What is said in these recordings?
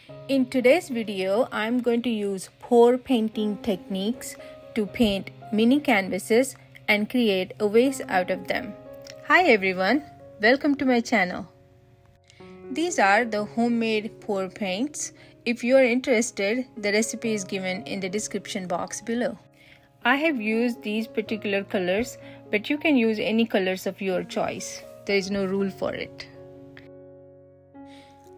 In today's video, I'm going to use pour painting techniques to paint mini canvases and create a vase out of them. Hi everyone, welcome to my channel. These are the homemade pour paints. If you are interested, the recipe is given in the description box below. I have used these particular colors, but you can use any colors of your choice. There is no rule for it.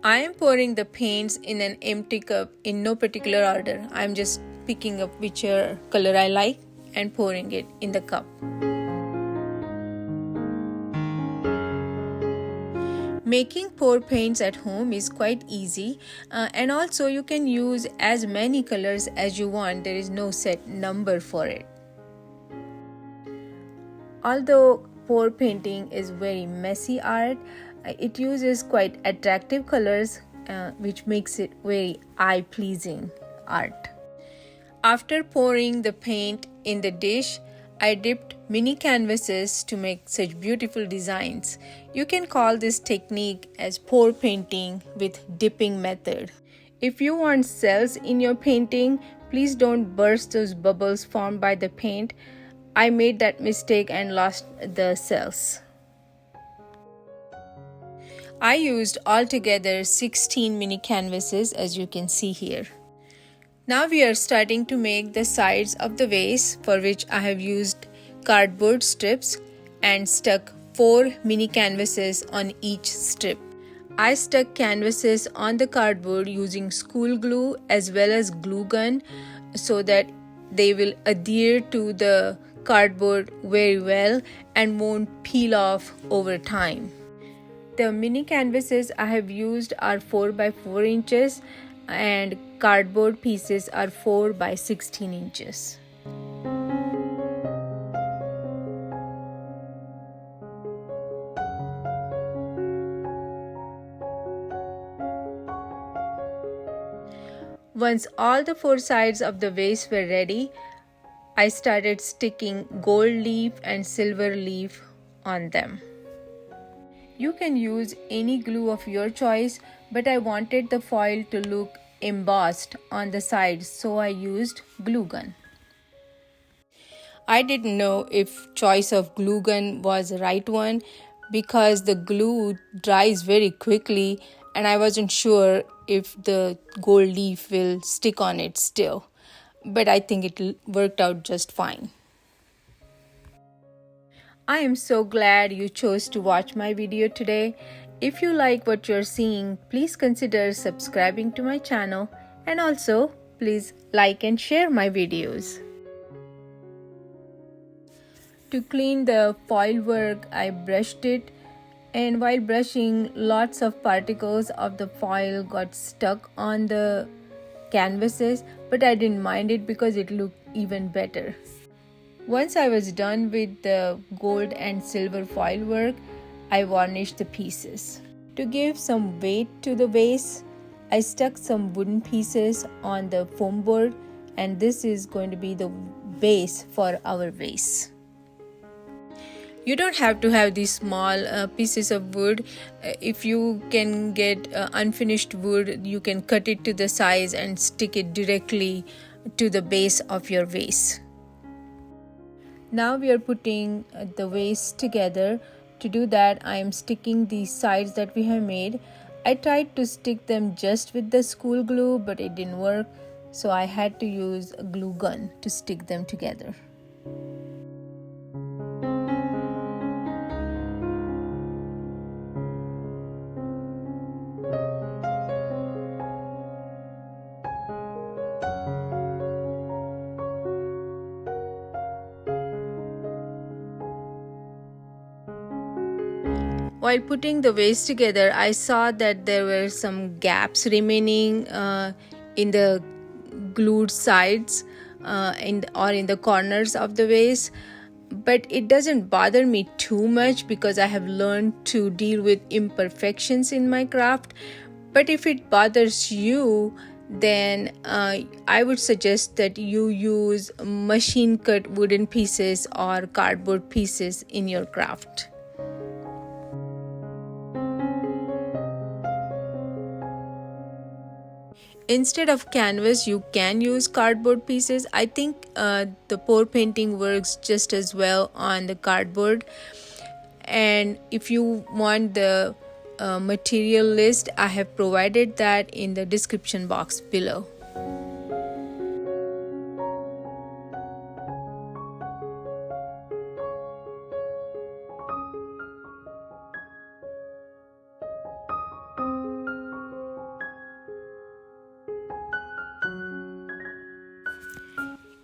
I am pouring the paints in an empty cup in no particular order. I am just picking up whichever color I like and pouring it in the cup. Making pour paints at home is quite easy and also you can use as many colors as you want. There is no set number for it. Although pour painting is very messy art, it uses quite attractive colors which makes it very eye-pleasing art. After pouring the paint in the dish, I dipped mini canvases to make such beautiful designs. You can call this technique as pour painting with dipping method. If you want cells in your painting, please don't burst those bubbles formed by the paint. I made that mistake and lost the cells. I used altogether 16 mini canvases, as you can see here. Now we are starting to make the sides of the vase, for which I have used cardboard strips and stuck 4 mini canvases on each strip. I stuck canvases on the cardboard using school glue as well as glue gun so that they will adhere to the cardboard very well and won't peel off over time. The mini canvases I have used are 4 by 4 inches and cardboard pieces are 4 by 16 inches. Once all the 4 sides of the vase were ready, I started sticking gold leaf and silver leaf on them. You can use any glue of your choice, but I wanted the foil to look embossed on the sides, so I used glue gun. I didn't know if choice of glue gun was the right one because the glue dries very quickly and I wasn't sure if the gold leaf will stick on it still, but I think it worked out just fine. I am so glad you chose to watch my video today. If you like what you're seeing, please consider subscribing to my channel and also please like and share my videos. To clean the foil work, I brushed it, and while brushing, lots of particles of the foil got stuck on the canvases, but I didn't mind it because it looked even better. Once I was done with the gold and silver foil work, I varnished the pieces. To give some weight to the vase, I stuck some wooden pieces on the foam board, and this is going to be the base for our vase. You don't have to have these small pieces of wood. If you can get unfinished wood, you can cut it to the size and stick it directly to the base of your vase. Now we are putting the vase together. To do that, I am sticking the sides that we have made. I tried to stick them just with the school glue, but it didn't work, so I had to use a glue gun to stick them together. While putting the vase together, I saw that there were some gaps remaining in the glued sides in the corners of the vase. But it doesn't bother me too much because I have learned to deal with imperfections in my craft. But if it bothers you, then I would suggest that you use machine cut wooden pieces or cardboard pieces in your craft. Instead of canvas, you can use cardboard pieces. I think the pour painting works just as well on the cardboard. And if you want the material list, I have provided that in the description box below.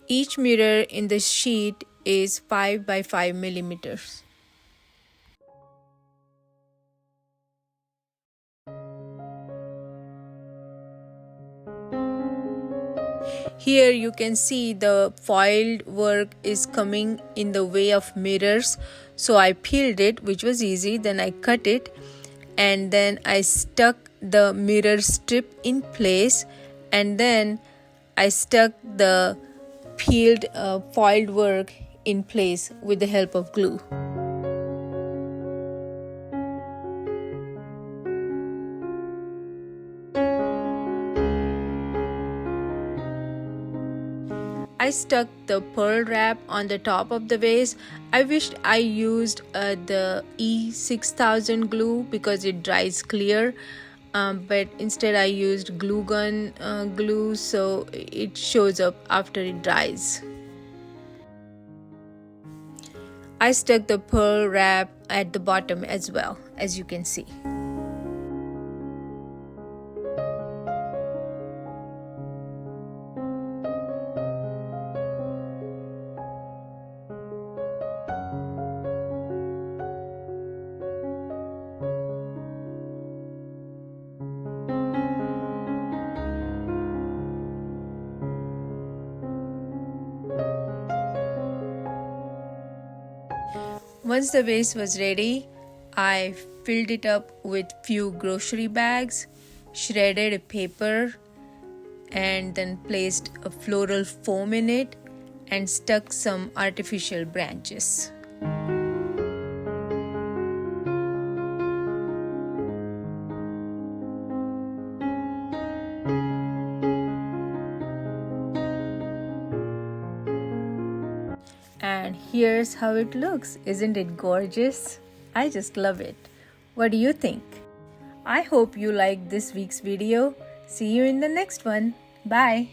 Each mirror in the sheet is 5 by 5 millimeters. Here you can see the foiled work is coming in the way of mirrors. So I peeled it, which was easy. Then I cut it and then I stuck the mirror strip in place, and then I stuck the peeled foiled work in place with the help of glue. I stuck the pearl wrap on the top of the vase. I wished I used the E6000 glue because it dries clear, but instead I used glue gun glue, so it shows up after it dries. I stuck the pearl wrap at the bottom as well, as you can see. Once the vase was ready, I filled it up with few grocery bags, shredded a paper, and then placed a floral foam in it and stuck some artificial branches. And here's how it looks. Isn't it gorgeous? I just love it. What do you think? I hope you liked this week's video. See you in the next one. Bye.